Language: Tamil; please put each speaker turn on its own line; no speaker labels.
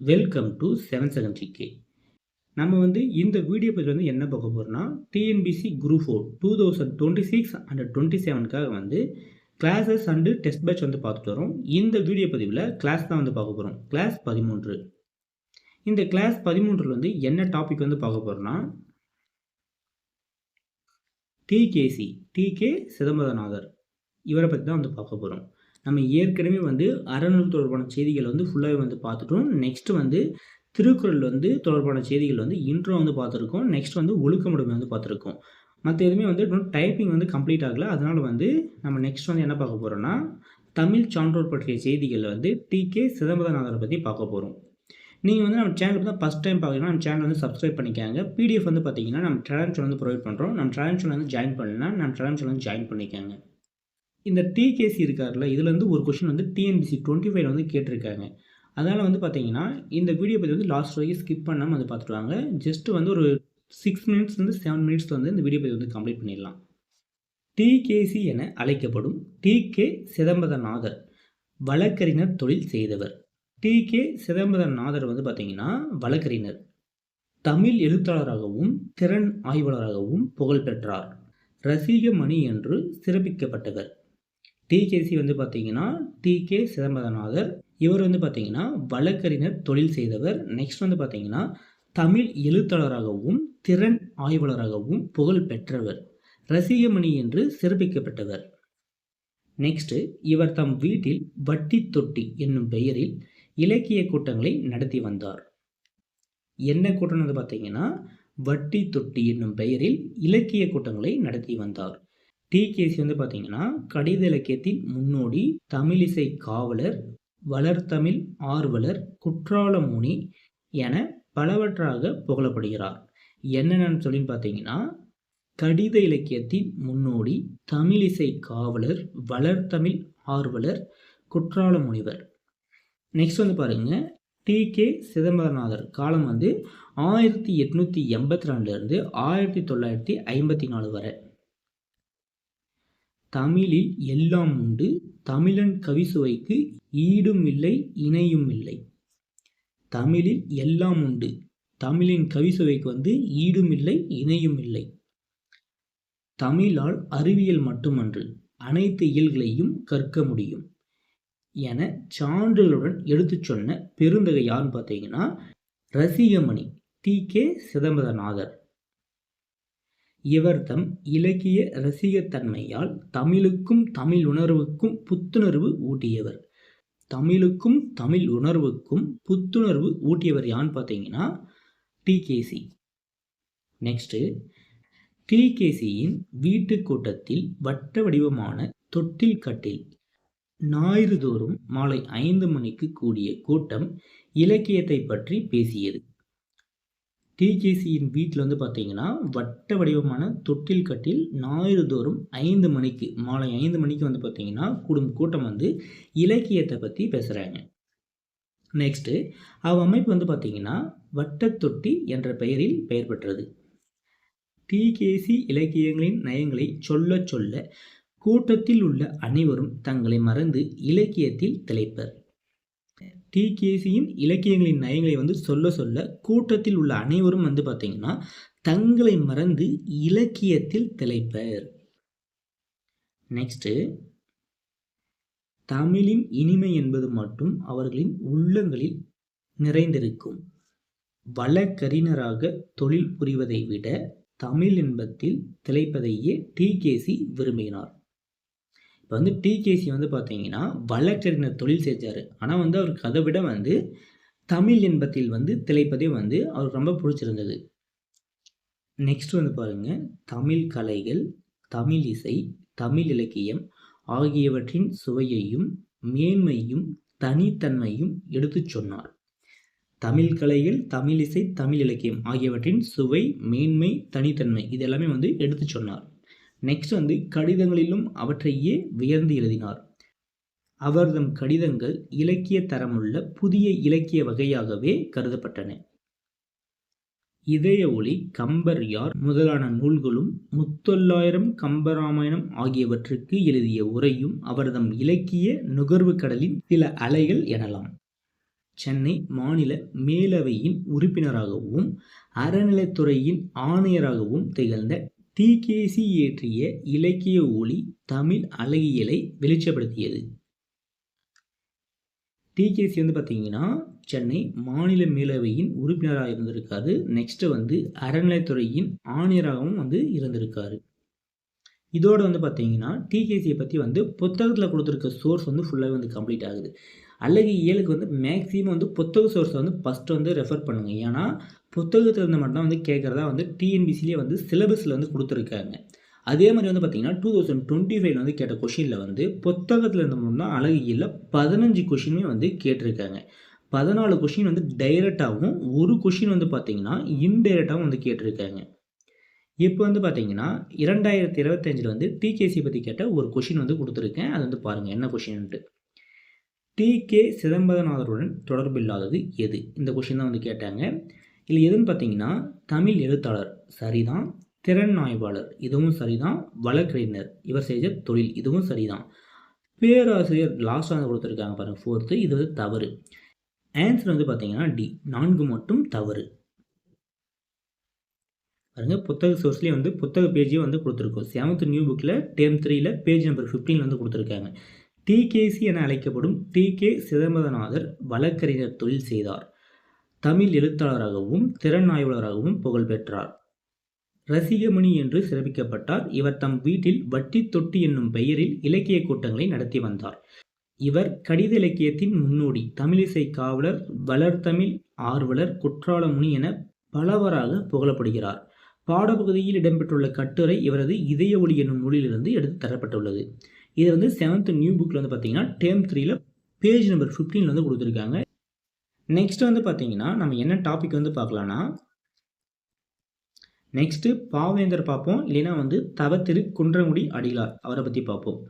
Welcome to 7 second GK. நம்ம இந்த வீடியோ பதிவில் என்ன பார்க்க போகிறோம்னா, டிஎன்பிசி குரூப் 4 2026 அண்ட் 27க்காக கிளாஸஸ் அண்டு டெஸ்ட் பேட்ச் பார்த்துட்டு வரோம். இந்த வீடியோ பதிவில் கிளாஸ் தான் பார்க்க போகிறோம். கிளாஸ் 13. இந்த கிளாஸ் 13 என்ன டாபிக் பார்க்க போகிறோம்னா, டிகே சிதம்பரநாதர் இவரை பற்றி தான் பார்க்க போகிறோம். நம்ம ஏற்கனவே அறநூல் தொடர்பான செய்திகள் ஃபுல்லாகவே பார்த்துட்டோம். நெக்ஸ்ட் திருக்குறள் தொடர்பான செய்திகள் இன்ட்ரோ பார்த்துருக்கோம். நெக்ஸ்ட் ஒழுக்கமுடைமை பார்த்துருக்கோம். மற்ற எதுவுமே இன்னும் டைப்பிங் கம்ப்ளீட் ஆகலை. அதனால் நம்ம நெக்ஸ்ட் என்ன பார்க்க போகிறோம்னா, தமிழ் சான்றோர் பற்றிய செய்திகள் டிகே சிதம்பரநாதரை பற்றி பார்க்க போகிறோம். நீங்கள் நம்ம சேனலுக்கு தான் ஃபஸ்ட் டைம் பார்க்குறீங்கன்னா நம்ம சேனல் சப்ஸ்கிரைப் பண்ணிக்காங்க. பிடிஎஃப் பார்த்தீங்கன்னா நம்ம டெலகிராம் ப்ரொவைட் பண்ணுறோம். நம்ம டெலகிராம் ஜாயின் பண்ணலாம். நம்ம டெலகிராம் ஜாயின் பண்ணிக்காங்க. இந்த டிகேசி இருக்கார்ல, இதில் ஒரு கொஷின் டிஎன்பிசி 25 கேட்டிருக்காங்க. அதனால் பார்த்தீங்கன்னா இந்த வீடியோ பற்றி லாஸ்ட் வரைக்கும் ஸ்கிப் பண்ணாமல் பார்த்துட்டு வாங்க. ஜஸ்ட் ஒரு 6 மினிட்ஸ் 7 மினிட்ஸ் இந்த வீடியோ பற்றி கம்ப்ளீட் பண்ணிடலாம். டிகேசி என அழைக்கப்படும் டிகே சிதம்பரநாதர் வழக்கறிஞர் தொழில் செய்தவர். டிகே சிதம்பரநாதர் பார்த்தீங்கன்னா வழக்கறிஞர், தமிழ் எழுத்தாளராகவும் திறன் ஆய்வாளராகவும் புகழ் பெற்றார். ரசிகமணி என்று சிறப்பிக்கப்பட்டவர். டிகேசி பார்த்தீங்கன்னா டிகே சிதம்பரநாதர். இவர் பார்த்தீங்கன்னா வழக்கறிஞர் தொழில் செய்தவர். நெக்ஸ்ட் பார்த்தீங்கன்னா தமிழ் எழுத்தாளராகவும் திறன் ஆய்வாளராகவும் புகழ் பெற்றவர். ரசிகமணி என்று சிறப்பிக்கப்பட்டவர். நெக்ஸ்ட், இவர் தம் வீட்டில் வட்டி தொட்டி என்னும் பெயரில் இலக்கிய கூட்டங்களை நடத்தி வந்தார். என்ன கூட்டம் பார்த்தீங்கன்னா வட்டி தொட்டி என்னும் பெயரில் இலக்கிய கூட்டங்களை நடத்தி வந்தார். டிகேசி பார்த்தீங்கன்னா கடித இலக்கியத்தின் முன்னோடி, தமிழிசை காவலர், வளர்தமிழ் ஆர்வலர், குற்றாலமுனி என பலவற்றாக புகழப்படுகிறார். என்னென்னு சொல்லி பார்த்தீங்கன்னா கடித இலக்கியத்தின் முன்னோடி, தமிழிசை காவலர், வளர்தமிழ் ஆர்வலர், குற்றாலமுனிவர். நெக்ஸ்ட் பாருங்க, டிகே சிதம்பரநாதர் காலம் 1882 1954 வரை. தமிழில் எல்லாம் உண்டு, தமிழன் கவிசுவைக்கு ஈடும் இல்லை இணையும் இல்லை. தமிழில் எல்லாம் உண்டு, தமிழின் கவிசுவைக்கு ஈடும் இல்லை இணையும் இல்லை. தமிழால் அறிவியல் மட்டுமன்று அனைத்து இயல்களையும் கற்க முடியும் என சான்றுகளுடன் எடுத்து சொன்ன பெருந்தகை யாருன்னு பார்த்தீங்கன்னா ரசிகமணி டிகே சிதம்பரநாதர். இவர் தம் இலக்கிய ரசிகத்தன்மையால் தமிழுக்கும் தமிழ் உணர்வுக்கும் புத்துணர்வு ஊட்டியவர். தமிழுக்கும் தமிழ் உணர்வுக்கும் புத்துணர்வு ஊட்டியவர் யான்னு பார்த்தீங்கன்னா டிகேசி. நெக்ஸ்ட், டிகேசியின் வீட்டு கூட்டத்தில் வட்ட வடிவமான தொட்டில் கட்டில் ஞாயிறு தோறும் மாலை 5 மணிக்கு கூடிய கூட்டம் இலக்கியத்தை பற்றி பேசியது. டிகேசியின் வீட்டில் பார்த்தீங்கன்னா வட்ட வடிவமான தொட்டில் கட்டில் ஞாயிறு தோறும் 5 மணிக்கு மாலை 5 மணிக்கு பார்த்தீங்கன்னா கூட்டம் இலக்கியத்தை பற்றி பேசுகிறாங்க. நெக்ஸ்ட்டு, அமைப்பு பார்த்தீங்கன்னா வட்டத்தொட்டி என்ற பெயரில் பெயர் பெற்றது. டிகேசி இலக்கியங்களின் நயங்களை சொல்ல சொல்ல கூட்டத்தில் உள்ள அனைவரும் தங்களை மறந்து இலக்கியத்தில் திளைப்பர். டிகேசியின் இலக்கியங்களின் நயங்களை சொல்ல சொல்ல கூட்டத்தில் உள்ள அனைவரும் பார்த்தீங்கன்னா தங்களை மறந்து இலக்கியத்தில் திளைப்பர். நெக்ஸ்ட், தமிழின் இனிமை என்பது மட்டும் அவர்களின் உள்ளங்களில் நிறைந்திருக்கும். வழக்கறிஞராக தொழில் புரிவதை விட தமிழ் இன்பத்தில் திளைப்பதையே டிகேசி விரும்பினார். இப்போ டிகேசி பார்த்தீங்கன்னா வழக்கறிஞர் தொழில் செஞ்சார். ஆனால் அவருக்கு அதை விட தமிழ் இன்பத்தில் திளைப்பதே அவருக்கு ரொம்ப பிடிச்சிருந்தது. நெக்ஸ்ட் பாருங்க, தமிழ் கலைகள், தமிழ் இசை, தமிழ் இலக்கியம் ஆகியவற்றின் சுவையையும் மேன்மையும் தனித்தன்மையும் எடுத்து சொன்னார். தமிழ் கலைகள், தமிழ் இசை, தமிழ் இலக்கியம் ஆகியவற்றின் சுவை, மேன்மை, தனித்தன்மை இது எல்லாமே எடுத்து சொன்னார். நெக்ஸ்ட் கடிதங்களிலும் அவற்றையே வியந்து எழுதினார். அவர்தம் கடிதங்கள் இலக்கிய தரமுள்ள புதிய இலக்கிய வகையாகவே கருதப்பட்டன. இதய ஒளி, கம்பர் யார் முதலான நூல்களும் 3900 கம்பராமாயணம் ஆகியவற்றுக்கு எழுதிய உரையும் அவர்தம் இலக்கிய நுகர்வு கடலின் சில அலைகள் எனலாம். சென்னை மாநில மேலவையின் உறுப்பினராகவும் அறநிலைத்துறையின் ஆணையராகவும் திகழ்ந்த டிகேசி இயற்றிய இலக்கிய ஒளி தமிழ் அழகியலை வெளிச்சப்படுத்தியது. டிகேசி வந்து பார்த்தீங்கன்னா சென்னை மாநில மேலவையின் உறுப்பினராக இருந்திருக்காரு. நெக்ஸ்ட்டு வந்து அறநிலைத்துறையின் ஆணையராகவும் வந்து இருந்திருக்காரு. இதோட வந்து பார்த்தீங்கன்னா டிகேசியை பற்றி வந்து புத்தகத்தில் கொடுத்துருக்க சோர்ஸ் வந்து ஃபுல்லாகவே வந்து கம்ப்ளீட் ஆகுது. அழகியலுக்கு வந்து மேக்ஸிமம் வந்து புத்தக சோர்ஸை வந்து ஃபஸ்ட்டு வந்து ரெஃபர் பண்ணுங்கள். ஏன்னா புத்தகத்தில் இருந்து மட்டும் வந்து கேட்குறதா வந்து டிஎன்பிசிலே வந்து சிலபஸில் வந்து கொடுத்துருக்காங்க. அதே மாதிரி வந்து பார்த்தீங்கன்னா 2025 வந்து கேட்ட கொஷினில் வந்து புத்தகத்தில் இருந்த மட்டும் தான் அழகியலில் 15 கொஷினுமே வந்து கேட்டிருக்காங்க. 14 கொஷின் வந்து டைரெக்டாகவும் ஒரு கொஷின் வந்து பார்த்தீங்கன்னா இன்டைரக்டாகவும் வந்து கேட்டிருக்காங்க. இப்போ வந்து பார்த்தீங்கன்னா 2025 வந்து டிகேசி பற்றி கேட்ட ஒரு கொஷின் வந்து கொடுத்துருக்கேன். அது வந்து பாருங்கள் என்ன கொஷின்ட்டு. டி.கே. சிதம்பரநாதருடன் தொடர்பில்லாதது எது? இந்த கொஷின் தான் வந்து கேட்டாங்க. இதில் எதுன்னு பார்த்தீங்கன்னா தமிழ் எழுத்தாளர் சரிதான், திறன் ஆய்வாளர் இதுவும் சரிதான், வழக்கறிஞர் இவர் செய்த தொழில் இதுவும் சரிதான், பேராசிரியர் லாஸ்ட்டாக வந்து கொடுத்துருக்காங்க பாருங்கள் 4th இது வந்து தவறு. ஆன்சர் வந்து பார்த்தீங்கன்னா டி 4 மட்டும் தவறு. பாருங்கள் புத்தக சோர்ஸ்லேயே வந்து புத்தக பேஜையும் வந்து கொடுத்துருக்கோம். 7th நியூ புக்கில் டேர்ம் 3ல் பேஜ் நம்பர் 15 வந்து கொடுத்துருக்காங்க. டிகேசி என அழைக்கப்படும் டி.கே. சிதம்பரநாதர் வழக்கறிஞர் தொழில் செய்தார். தமிழ் எழுத்தாளராகவும் திறன் ஆய்வாளராகவும் புகழ் பெற்றார். ரசிகமணி என்று சிறப்பிக்கப்பட்டார். இவர் தம் வீட்டில் வட்டி தொட்டி என்னும் பெயரில் இலக்கிய கூட்டங்களை நடத்தி வந்தார். இவர் கடித இலக்கியத்தின் முன்னோடி, தமிழிசை காவலர், வளர்தமிழ் ஆர்வலர், குற்றாலமுனி என பலவராக புகழப்படுகிறார். பாடப்பகுதியில் இடம்பெற்றுள்ள கட்டுரை இவரது இதய ஒளி என்னும் நூலிலிருந்து எடுத்து தரப்பட்டுள்ளது. இது வந்து 7th நியூ புக்கில் வந்து பார்த்தீங்கன்னா டேர்ம் 3ல் பேஜ் நம்பர் 15 வந்து கொடுத்துருக்காங்க. நெக்ஸ்ட் வந்து பார்த்தீங்கன்னா நம்ம என்ன டாபிக் வந்து பார்க்கலான்னா நெக்ஸ்ட்டு பாவேந்தர் பார்ப்போம். இல்லைன்னா வந்து தவ திரு குன்றங்குடி அடிகளார் அவரை பற்றி பார்ப்போம்.